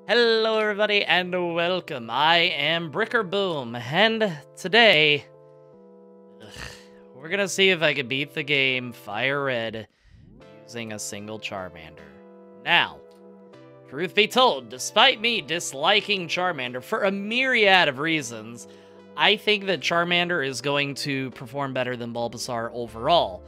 Hello everybody and welcome. I am Bricker Boom, and today we're gonna see if I can beat the game FireRed using a single Charmander. Now, truth be told, despite me disliking Charmander for a myriad of reasons, I think that Charmander is going to perform better than Bulbasaur overall.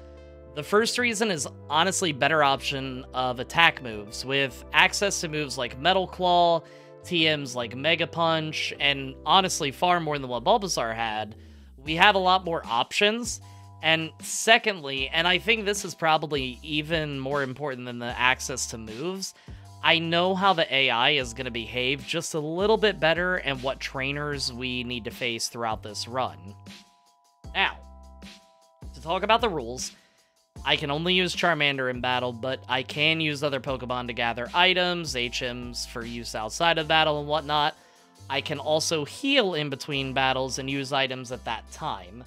The first reason is honestly better option of attack moves, with access to moves like Metal Claw, TMs like Mega Punch, and honestly far more than what Bulbasaur had. We have a lot more options. And secondly, and I think this is probably even more important than the access to moves, I know how the AI is going to behave just a little bit better and what trainers we need to face throughout this run. Now, to talk about the rules, I can only use Charmander in battle, but I can use other Pokemon to gather items, HMs for use outside of battle and whatnot. I can also heal in between battles and use items at that time.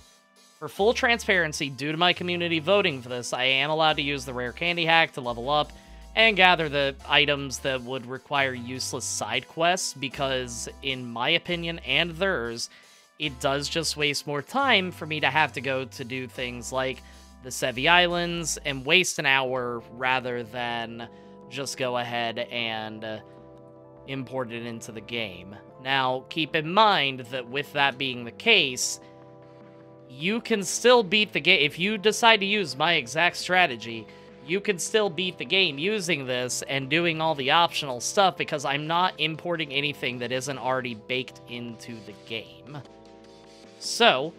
For full transparency, due to my community voting for this, I am allowed to use the rare candy hack to level up and gather the items that would require useless side quests because, in my opinion and theirs, it does just waste more time for me to have to go to do things like the Sevi Islands and waste an hour rather than just go ahead and import it into the game. Now, keep in mind that with that being the case, you can still beat the game. If you decide to use my exact strategy, you can still beat the game using this and doing all the optional stuff because I'm not importing anything that isn't already baked into the game. So,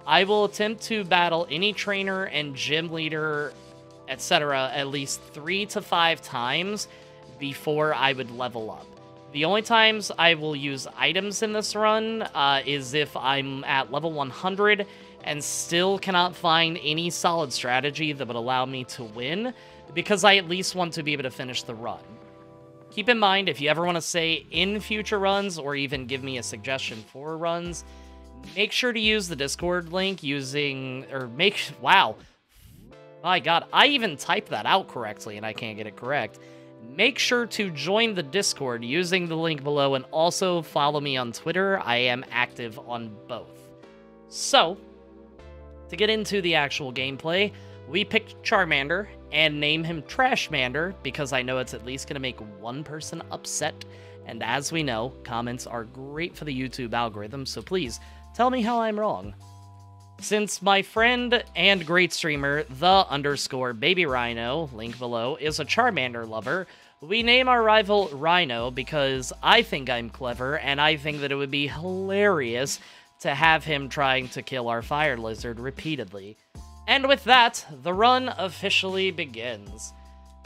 I will attempt to battle any trainer and gym leader, etc. at least 3 to 5 times before I would level up. The only times I will use items in this run is if I'm at level 100 and still cannot find any solid strategy that would allow me to win, because I at least want to be able to finish the run. Keep in mind, if you ever want to say in future runs, or even give me a suggestion for runs, make sure to use the Discord link wow. My god, I even typed that out correctly and I can't get it correct. Make sure to join the Discord using the link below and also follow me on Twitter. I am active on both. So, to get into the actual gameplay, we picked Charmander and name him Trashmander because I know it's at least going to make one person upset. And as we know, comments are great for the YouTube algorithm, so please tell me how I'm wrong. Since my friend and great streamer, _Baby Rhino, link below, is a Charmander lover, we name our rival Rhino because I think I'm clever, and I think that it would be hilarious to have him trying to kill our fire lizard repeatedly. And with that, the run officially begins.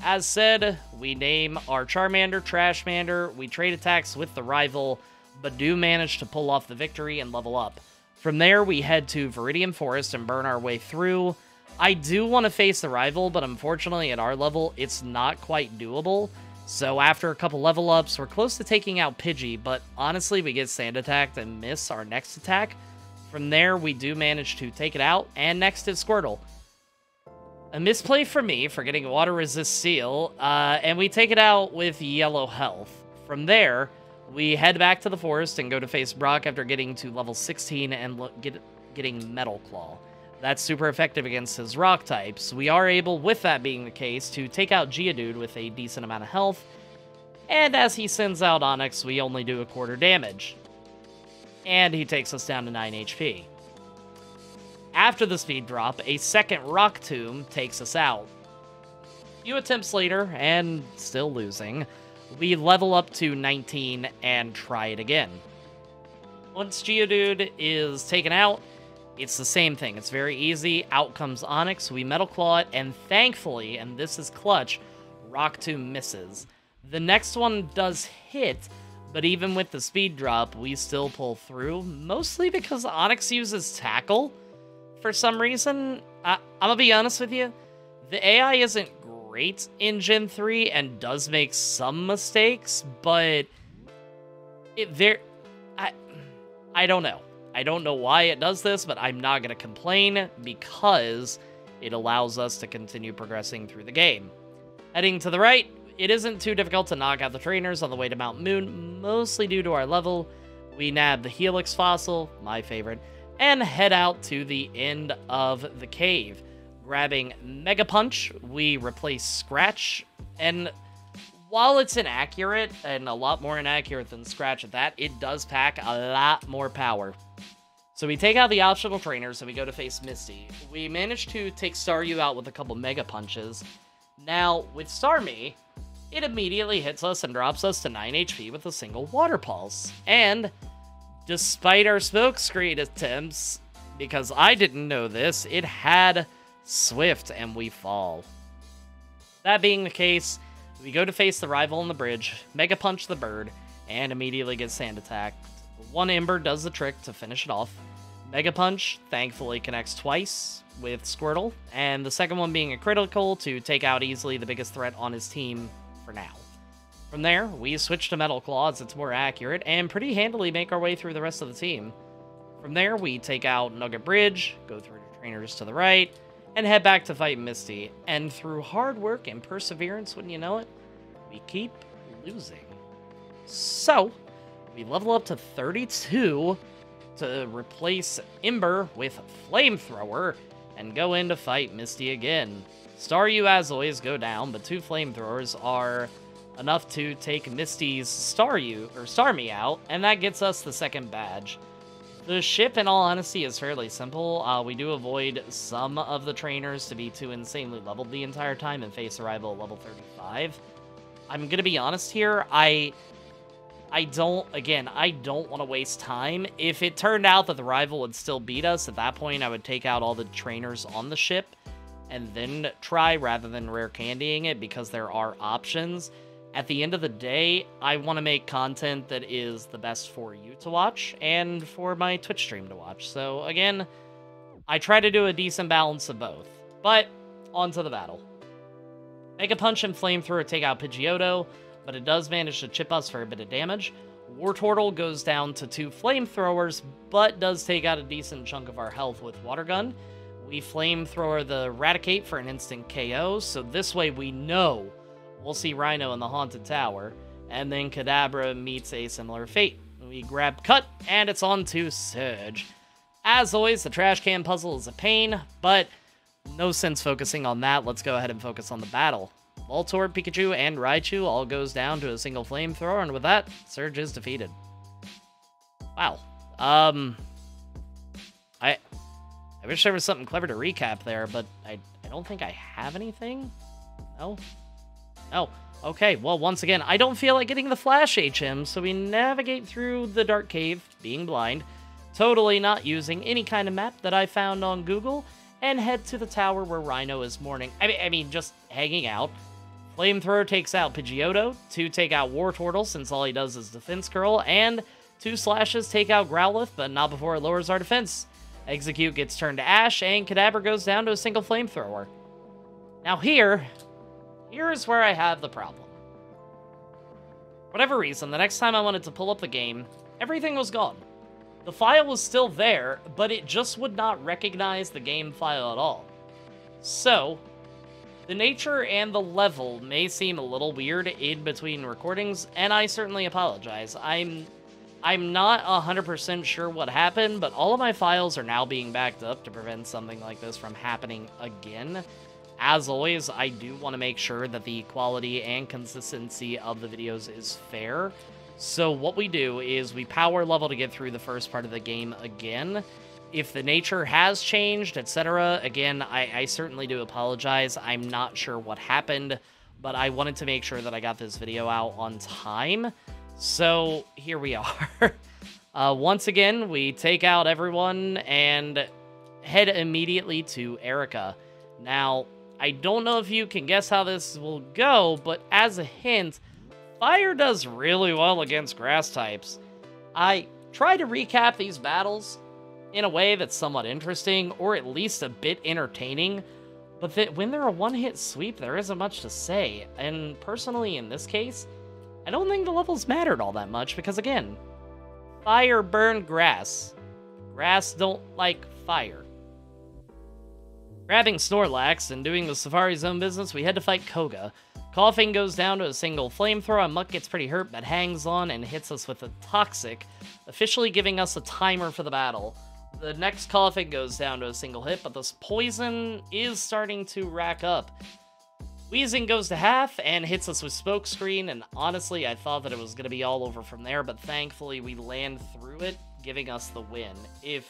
As said, we name our Charmander Trashmander, we trade attacks with the rival, but do manage to pull off the victory and level up. From there, we head to Viridian Forest and burn our way through. I do want to face the rival, but unfortunately at our level, it's not quite doable. So after a couple level ups, we're close to taking out Pidgey, but honestly, we get sand attacked and miss our next attack. From there, we do manage to take it out, and next is Squirtle. A misplay for me for getting Water Resist Seal, and we take it out with yellow health. From there, we head back to the forest and go to face Brock after getting to level 16 and getting Metal Claw. That's super effective against his rock types. We are able, with that being the case, to take out Geodude with a decent amount of health. And as he sends out Onix, we only do a quarter damage. And he takes us down to 9 HP. After the speed drop, a second Rock Tomb takes us out. A few attempts later, and still losing, we level up to 19 and try it again. Once Geodude is taken out, it's the same thing. It's very easy. Out comes Onix, we Metal Claw it, and thankfully, and this is clutch, Rock Tomb misses. The next one does hit, but even with the speed drop, we still pull through, mostly because Onix uses Tackle. For some reason, I'm gonna be honest with you, the AI isn't great in Gen 3 and does make some mistakes, but I don't know. I don't know why it does this, but I'm not going to complain because it allows us to continue progressing through the game. Heading to the right, it isn't too difficult to knock out the trainers on the way to Mount Moon, mostly due to our level. We nab the Helix fossil, my favorite, and head out to the end of the cave. Grabbing Mega Punch, we replace Scratch, and while it's inaccurate, and a lot more inaccurate than Scratch at that, it does pack a lot more power. So we take out the optional trainers and we go to face Misty. We manage to take Staryu out with a couple Mega Punches. Now, with Starmie, it immediately hits us and drops us to 9 HP with a single Water Pulse. And despite our smokescreen attempts, because I didn't know this, it had Swift and we fall. That being the case, we go to face the rival on the bridge, Mega Punch the bird, and immediately get sand attacked. One Ember does the trick to finish it off. Mega Punch thankfully connects twice with Squirtle, and the second one being a critical to take out easily the biggest threat on his team for now. From there, we switch to Metal Claw as it's more accurate, and pretty handily make our way through the rest of the team. From there, we take out Nugget Bridge, go through the trainers to the right, and head back to fight Misty. And through hard work and perseverance, wouldn't you know it, we keep losing. So, we level up to 32 to replace Ember with Flamethrower and go in to fight Misty again. Staryu, as always, go down, but 2 Flamethrowers are enough to take Misty's Starmie out, and that gets us the second badge. The ship, in all honesty, is fairly simple. We do avoid some of the trainers to be too insanely leveled the entire time and face a rival at level 35. I'm gonna be honest here, I don't want to waste time. If it turned out that the rival would still beat us, at that point I would take out all the trainers on the ship and then try rather than rare candying it, because there are options. At the end of the day, I want to make content that is the best for you to watch and for my Twitch stream to watch. So again, I try to do a decent balance of both. But on to the battle. Mega Punch and Flamethrower take out Pidgeotto, but it does manage to chip us for a bit of damage. Wartortle goes down to 2 Flamethrowers, but does take out a decent chunk of our health with Water Gun. We Flamethrower the Raticate for an instant KO, so this way we know we'll see Rhino in the Haunted Tower, and then Kadabra meets a similar fate. We grab Cut, and it's on to Surge. As always, the trash can puzzle is a pain, but no sense focusing on that. Let's go ahead and focus on the battle. Voltorb, Pikachu, and Raichu all goes down to a single Flamethrower, and with that, Surge is defeated. Wow. I wish there was something clever to recap there, but I don't think I have anything. No? Oh, okay. Well, once again, I don't feel like getting the Flash HM, so we navigate through the Dark Cave, being blind, totally not using any kind of map that I found on Google, and head to the tower where Rhino is mourning. I mean, just hanging out. Flamethrower takes out Pidgeotto, 2 take out Wartortle, since all he does is Defense Curl, and 2 Slashes take out Growlithe, but not before it lowers our defense. Execute gets turned to Ash, and Kadabra goes down to a single Flamethrower. Now here's where I have the problem. For whatever reason, the next time I wanted to pull up the game, everything was gone. The file was still there, but it just would not recognize the game file at all. So, the nature and the level may seem a little weird in between recordings, and I certainly apologize. I'm not 100% sure what happened, but all of my files are now being backed up to prevent something like this from happening again. As always, I do want to make sure that the quality and consistency of the videos is fair. So what we do is we power level to get through the first part of the game again. If the nature has changed, etc., again, I certainly do apologize. I'm not sure what happened, but I wanted to make sure that I got this video out on time. So here we are. Once again, we take out everyone and head immediately to Erica. Now, I don't know if you can guess how this will go, but as a hint, Fire does really well against grass types. I try to recap these battles in a way that's somewhat interesting, or at least a bit entertaining, but that when they're a one-hit sweep, there isn't much to say. And personally, in this case, I don't think the levels mattered all that much, because again, fire burned grass. Grass don't like fire. Grabbing Snorlax and doing the Safari Zone business, we had to fight Koga. Coughing goes down to a single flamethrower, and Muck gets pretty hurt, but hangs on and hits us with a Toxic, officially giving us a timer for the battle. The next Coughing goes down to a single hit, but this Poison is starting to rack up. Wheezing goes to half and hits us with Smokescreen, and honestly, I thought that it was going to be all over from there, but thankfully we land through it, giving us the win. If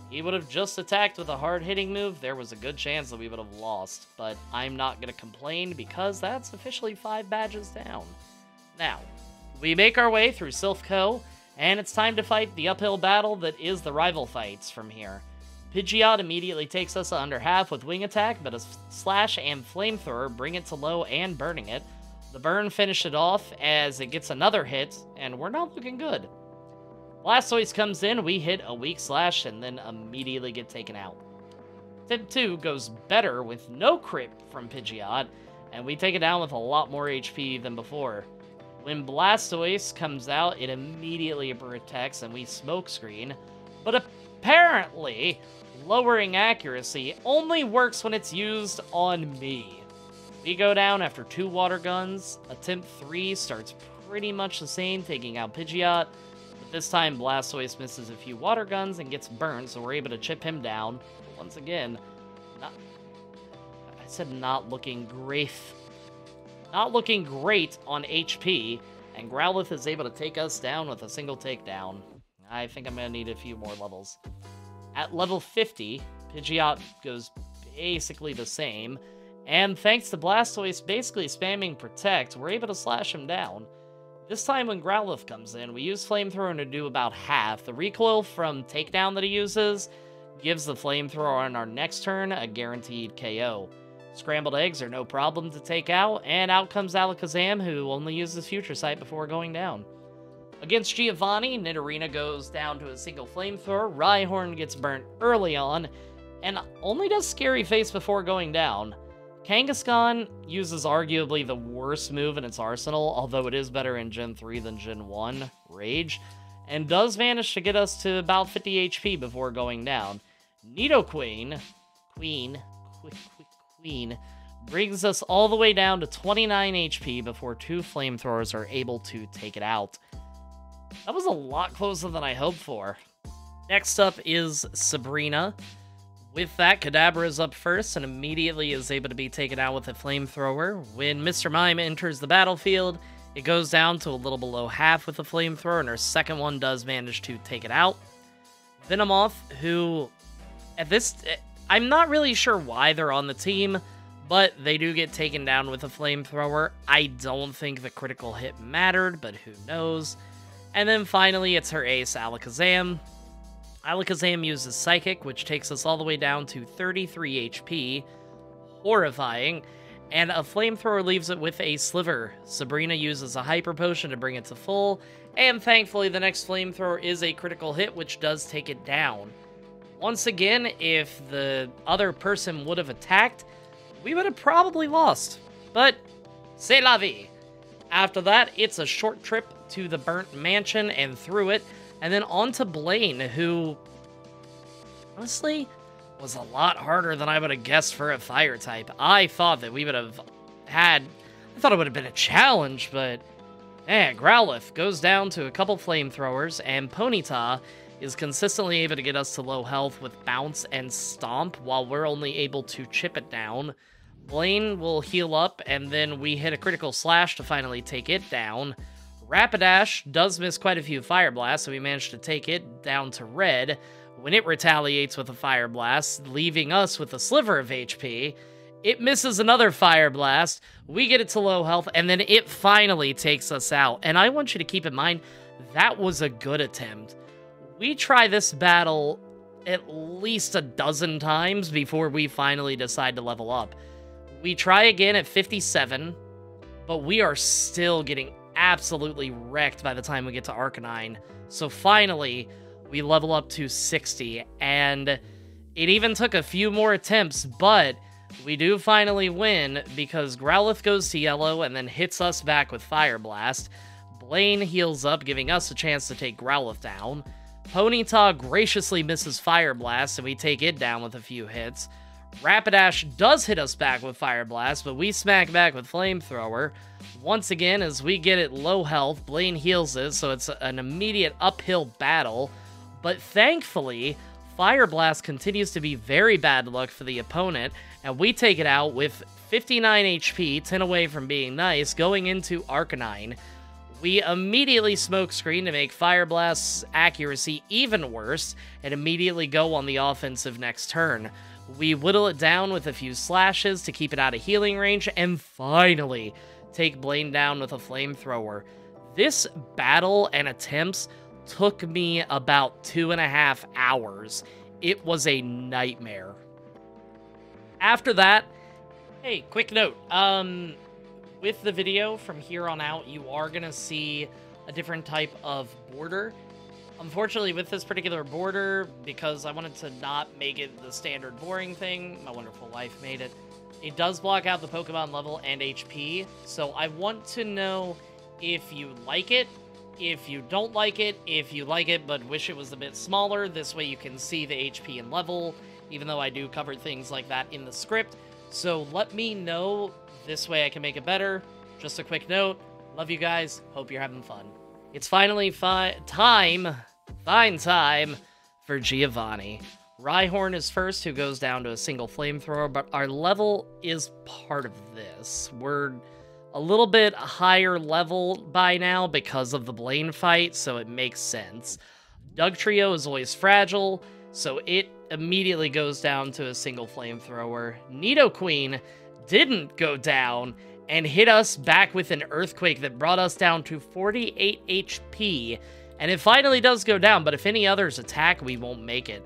he would have just attacked with a hard-hitting move, there was a good chance that we would have lost, but I'm not going to complain because that's officially 5 badges down. Now, we make our way through Silphco, and it's time to fight the uphill battle that is the rival fights from here. Pidgeot immediately takes us under half with Wing Attack, but a Slash and Flamethrower bring it to low and burning it. The burn finished it off as it gets another hit, and we're not looking good. Blastoise comes in, we hit a weak Slash, and then immediately get taken out. Tip 2 goes better with no crit from Pidgeot, and we take it down with a lot more HP than before. When Blastoise comes out, it immediately protects, and we Smokescreen, but apparently, lowering accuracy only works when it's used on me. We go down after 2 Water Guns. Attempt 3 starts pretty much the same, taking out Pidgeot. But this time, Blastoise misses a few Water Guns and gets burned, so we're able to chip him down. But once again, not looking great. Not looking great on HP, and Growlithe is able to take us down with a single takedown. I think I'm going to need a few more levels. At level 50, Pidgeot goes basically the same, and thanks to Blastoise basically spamming Protect, we're able to slash him down. This time when Growlithe comes in, we use Flamethrower to do about half. The recoil from Takedown that he uses gives the Flamethrower on our next turn a guaranteed KO. Scrambled Eggs are no problem to take out, and out comes Alakazam, who only uses Future Sight before going down. Against Giovanni, Nidorina goes down to a single Flamethrower, Rhyhorn gets burnt early on, and only does Scary Face before going down. Kangaskhan uses arguably the worst move in its arsenal, although it is better in Gen 3 than Gen 1, Rage, and does manage to get us to about 50 HP before going down. Nidoqueen, Queen, brings us all the way down to 29 HP before 2 Flamethrowers are able to take it out. That was a lot closer than I hoped for. Next up is Sabrina. With that, Kadabra is up first and immediately is able to be taken out with a Flamethrower. When Mr. Mime enters the battlefield, it goes down to a little below half with a Flamethrower, and our second one does manage to take it out. Venomoth, who, at this, I'm not really sure why they're on the team, but they do get taken down with a Flamethrower. I don't think the critical hit mattered, but who knows. And then finally, it's her ace, Alakazam. Alakazam uses Psychic, which takes us all the way down to 33 HP. Horrifying. And a Flamethrower leaves it with a Sliver. Sabrina uses a Hyper Potion to bring it to full. And thankfully, the next Flamethrower is a critical hit, which does take it down. Once again, if the other person would have attacked, we would have probably lost. But, c'est la vie. After that, it's a short trip to the Burnt Mansion and through it, and then on to Blaine, who, honestly, was a lot harder than I would have guessed for a fire type. I thought that we would have had, I thought it would have been a challenge, but, Growlithe goes down to a couple Flamethrowers, and Ponyta is consistently able to get us to low health with Bounce and Stomp, while we're only able to chip it down. Blaine will heal up, and then we hit a critical slash to finally take it down. Rapidash does miss quite a few Fire Blasts, so we managed to take it down to red when it retaliates with a Fire Blast, leaving us with a sliver of HP. It misses another Fire Blast, we get it to low health, and then it finally takes us out. And I want you to keep in mind, that was a good attempt. We try this battle at least a dozen times before we finally decide to level up. We try again at 57, but we are still getting absolutely wrecked by the time we get to Arcanine. So finally, we level up to 60, and it even took a few more attempts, but we do finally win because Growlithe goes to yellow and then hits us back with Fire Blast. Blaine heals up, giving us a chance to take Growlithe down. Ponyta graciously misses Fire Blast, and we take it down with a few hits. Rapidash does hit us back with Fire Blast, but we smack back with Flamethrower. Once again, as we get it low health, Blaine heals it, so it's an immediate uphill battle. But thankfully, Fire Blast continues to be very bad luck for the opponent, and we take it out with 59 HP, 10 away from being nice, going into Arcanine. We immediately smokescreen to make Fire Blast's accuracy even worse, and immediately go on the offensive next turn. We whittle it down with a few slashes to keep it out of healing range, and finally take Blaine down with a Flamethrower. This battle and attempts took me about 2.5 hours. It was a nightmare. After that, hey, quick note. With the video from here on out, you are going to see a different type of border. Unfortunately, with this particular border, because I wanted to not make it the standard boring thing, my wonderful wife made it, it does block out the Pokemon level and HP, so I want to know if you like it, if you don't like it, if you like it but wish it was a bit smaller, this way you can see the HP and level, even though I do cover things like that in the script. So let me know, this way I can make it better. Just a quick note, love you guys, hope you're having fun. It's finally fine time for Giovanni. Rhyhorn is first, who goes down to a single Flamethrower, but our level is part of this. We're a little bit higher level by now because of the Blaine fight, so it makes sense. Dugtrio is always fragile, so it immediately goes down to a single Flamethrower. Nidoqueen didn't go down and hit us back with an Earthquake that brought us down to 48 HP, and it finally does go down, but if any others attack, we won't make it.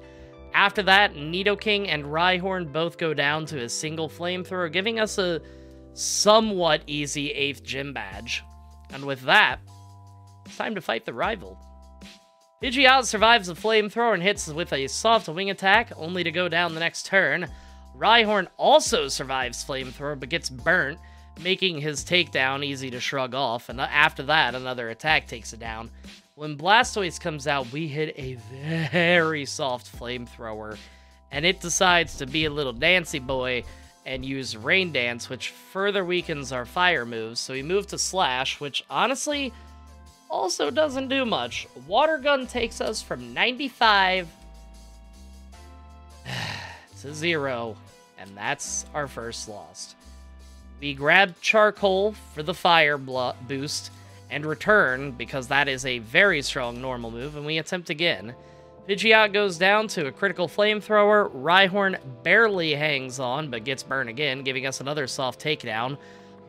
After that, Nidoking and Rhyhorn both go down to a single Flamethrower, giving us a somewhat easy 8th gym badge. And with that, it's time to fight the rival. Pidgeot survives the Flamethrower and hits with a soft wing attack, only to go down the next turn. Rhyhorn also survives Flamethrower, but gets burnt, making his takedown easy to shrug off, and after that, another attack takes it down. When Blastoise comes out, we hit a very soft Flamethrower, and it decides to be a little dancy boy and use Rain Dance, which further weakens our fire moves, so we move to Slash, which honestly also doesn't do much. Water Gun takes us from 95 to 0, and that's our first loss. We grab Charcoal for the fire boost, and return, because that is a very strong normal move, and we attempt again. Pidgeot goes down to a critical Flamethrower. Rhyhorn barely hangs on, but gets burned again, giving us another soft takedown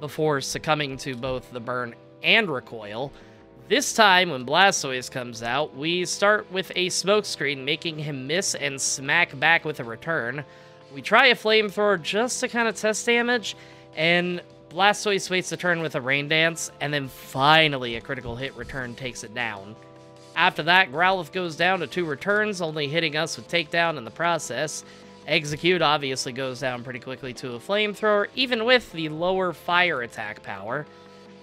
before succumbing to both the burn and recoil. This time, when Blastoise comes out, we start with a Smokescreen, making him miss and smack back with a return. We try a Flamethrower just to kind of test damage, and Blastoise waits a turn with a Rain Dance, and then finally a critical hit return takes it down. After that, Growlithe goes down to 2 returns, only hitting us with Takedown in the process. Execute obviously goes down pretty quickly to a Flamethrower, even with the lower fire attack power.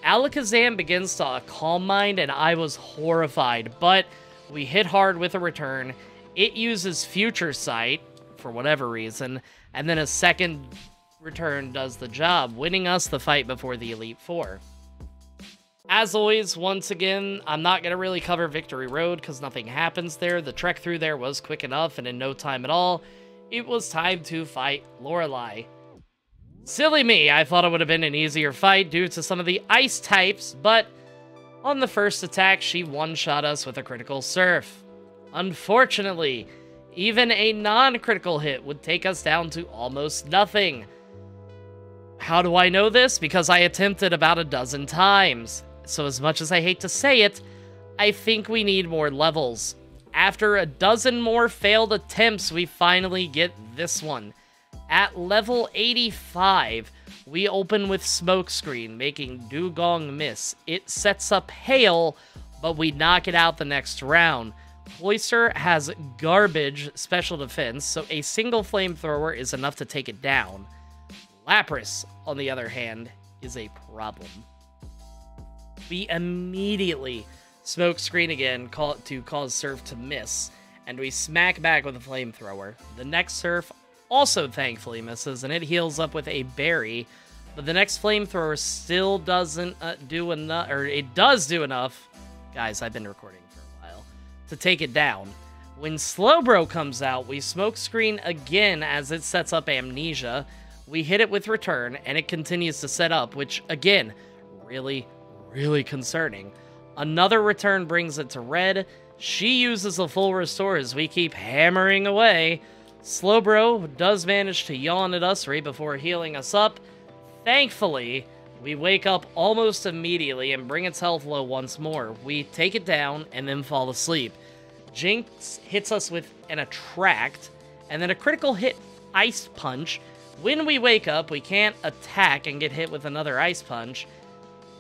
Alakazam begins to Calm Mind, and I was horrified, but we hit hard with a return. It uses Future Sight, for whatever reason, and then a second return does the job, winning us the fight before the Elite Four. As always, once again, I'm not going to really cover Victory Road because nothing happens there. The trek through there was quick enough, and in no time at all, it was time to fight Lorelei. Silly me, I thought it would have been an easier fight due to some of the ice types, but on the first attack, she one-shot us with a critical Surf. Unfortunately, even a non-critical hit would take us down to almost nothing. How do I know this? Because I attempted about a dozen times. So as much as I hate to say it, I think we need more levels. After a dozen more failed attempts, we finally get this one. At level 85, we open with Smokescreen, making Dugong miss. It sets up Hail, but we knock it out the next round. Cloyster has garbage special defense, so a single Flamethrower is enough to take it down. Lapras, on the other hand, is a problem. We immediately Smokescreen again to cause Surf to miss, and we smack back with a Flamethrower. The next Surf also thankfully misses, and it heals up with a berry. But the next flamethrower still doesn't do enough, or it does do enough. Guys, I've been recording for a while. To take it down. When Slowbro comes out, we smoke screen again as it sets up Amnesia. We hit it with Return, and it continues to set up, which, again, really, really concerning. Another Return brings it to Red. She uses a full Restore as we keep hammering away. Slowbro does manage to yawn at us right before healing us up. Thankfully, we wake up almost immediately and bring its health low once more. We take it down and then fall asleep. Jinx hits us with an Attract, and then a critical hit Ice Punch. When we wake up, we can't attack and get hit with another Ice Punch.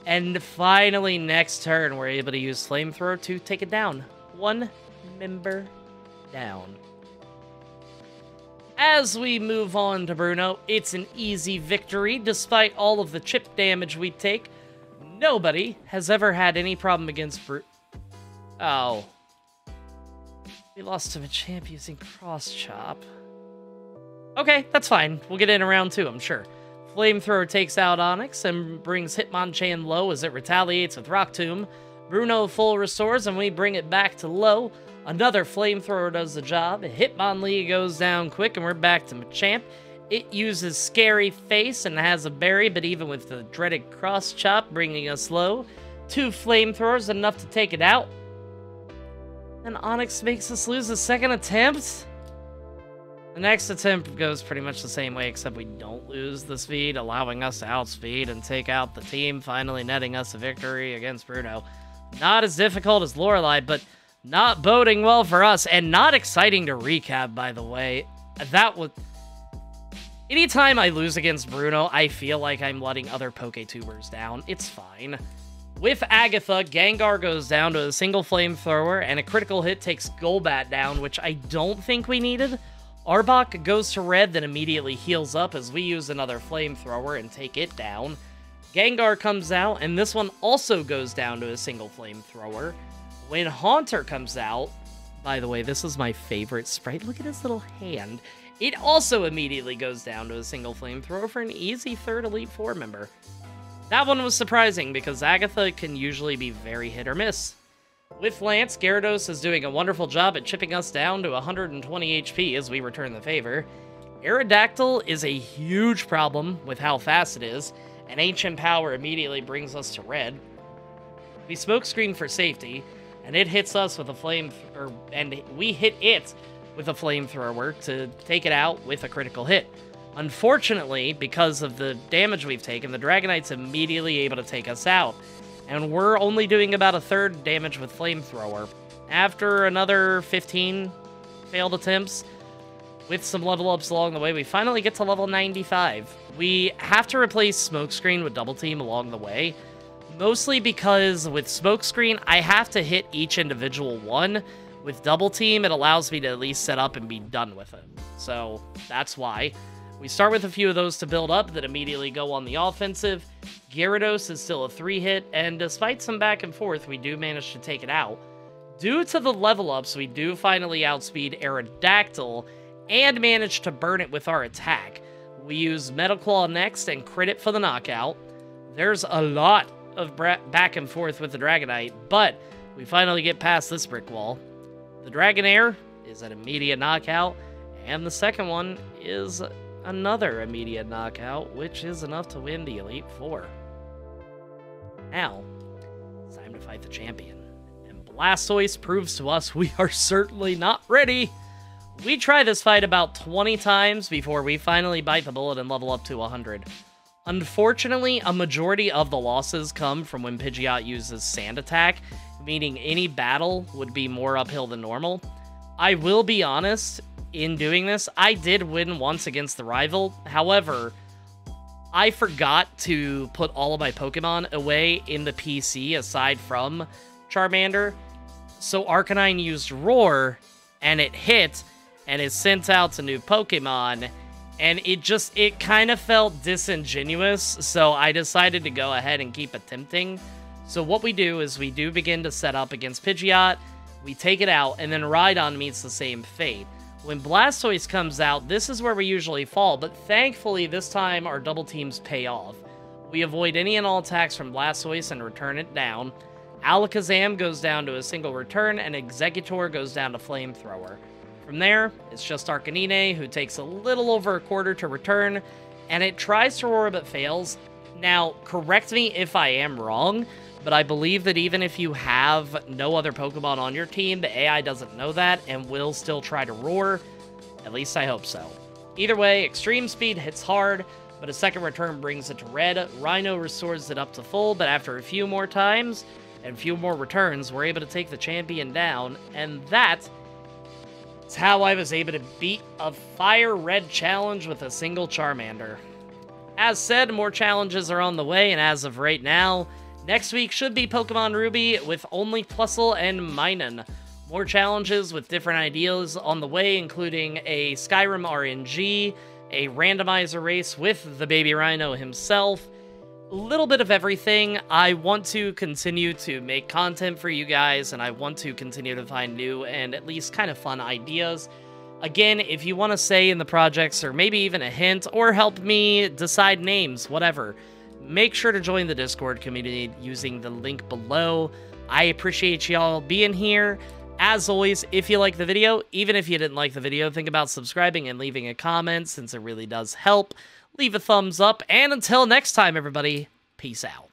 And finally, next turn, we're able to use Flamethrower to take it down. One member down. As we move on to Bruno, it's an easy victory. Despite all of the chip damage we take, nobody has ever had any problem against Bruno. Oh. We lost to a champ using Cross Chop. Okay, that's fine. We'll get in around 2, I'm sure. Flamethrower takes out Onyx and brings Hitmonchan low as it retaliates with Rock Tomb. Bruno full restores and we bring it back to low. Another Flamethrower does the job. Hitmonlee goes down quick and we're back to Machamp. It uses Scary Face and has a berry, but even with the dreaded Cross Chop bringing us low, 2 Flamethrowers enough to take it out. And Onyx makes us lose a second attempt. The next attempt goes pretty much the same way, except we don't lose the speed, allowing us to outspeed and take out the team, finally netting us a victory against Bruno. Not as difficult as Lorelei, but not boding well for us, and not exciting to recap, by the way. That was... Anytime I lose against Bruno, I feel like I'm letting other PokeTubers down. It's fine. With Agatha, Gengar goes down to a single Flamethrower, and a critical hit takes Golbat down, which I don't think we needed. Arbok goes to Red, then immediately heals up as we use another Flamethrower and take it down. Gengar comes out, and this one also goes down to a single Flamethrower. When Haunter comes out, by the way, this is my favorite sprite. Look at his little hand. It also immediately goes down to a single Flamethrower for an easy 3rd Elite Four member. That one was surprising because Agatha can usually be very hit or miss. With Lance, Gyarados is doing a wonderful job at chipping us down to 120 HP as we return the favor. Aerodactyl is a huge problem with how fast it is, and Ancient Power immediately brings us to Red. We smokescreen for safety, and it hits us with a and we hit it with a Flamethrower to take it out with a critical hit. Unfortunately, because of the damage we've taken, the Dragonite's immediately able to take us out. And we're only doing about a 1/3 damage with Flamethrower. After another 15 failed attempts, with some level ups along the way, we finally get to level 95. We have to replace Smokescreen with Double Team along the way, mostly because with Smokescreen, I have to hit each individual one. With Double Team, it allows me to at least set up and be done with it. So that's why. We start with a few of those to build up that immediately go on the offensive. Gyarados is still a 3-hit, and despite some back and forth, we do manage to take it out. Due to the level ups, we do finally outspeed Aerodactyl and manage to burn it with our attack. We use Metal Claw next and crit it for the knockout. There's a lot of back and forth with the Dragonite, but we finally get past this brick wall. The Dragonair is an immediate knockout, and the second one is another immediate knockout, which is enough to win the Elite Four. Now, it's time to fight the champion. And Blastoise proves to us we are certainly not ready. We try this fight about 20 times before we finally bite the bullet and level up to 100. Unfortunately, a majority of the losses come from when Pidgeot uses Sand Attack, meaning any battle would be more uphill than normal. I will be honest, in doing this, I did win once against the rival. However, I forgot to put all of my Pokemon away in the PC aside from Charmander. So Arcanine used Roar, and it hit, and it sent out to new Pokemon, and it kind of felt disingenuous, so I decided to go ahead and keep attempting. So what we do is we do begin to set up against Pidgeot, we take it out, and then Rhydon meets the same fate. When Blastoise comes out, this is where we usually fall, but thankfully this time our double teams pay off. We avoid any and all attacks from Blastoise and return it down. Alakazam goes down to a single return, and Exeggutor goes down to Flamethrower. From there, it's just Arcanine, who takes a little over a quarter to return, and it tries to roar but fails. Now, correct me if I am wrong, but I believe that even if you have no other Pokemon on your team, the AI doesn't know that and will still try to roar. At least I hope so. Either way, Extreme Speed hits hard, but a second return brings it to red. Rhino restores it up to full, but after a few more times and a few more returns, we're able to take the champion down, and that is how I was able to beat a FireRed challenge with a single Charmander. As said, more challenges are on the way, and as of right now, next week should be Pokemon Ruby with only Plusle and Minun. More challenges with different ideas on the way, including a Skyrim RNG, a randomizer race with the baby Rhino himself, a little bit of everything. I want to continue to make content for you guys, and I want to continue to find new and at least kind of fun ideas. Again, if you want to say in the projects, or maybe even a hint, or help me decide names, whatever, make sure to join the Discord community using the link below. I appreciate y'all being here. As always, if you like the video, even if you didn't like the video, think about subscribing and leaving a comment, since it really does help. Leave a thumbs up, and until next time, everybody, peace out.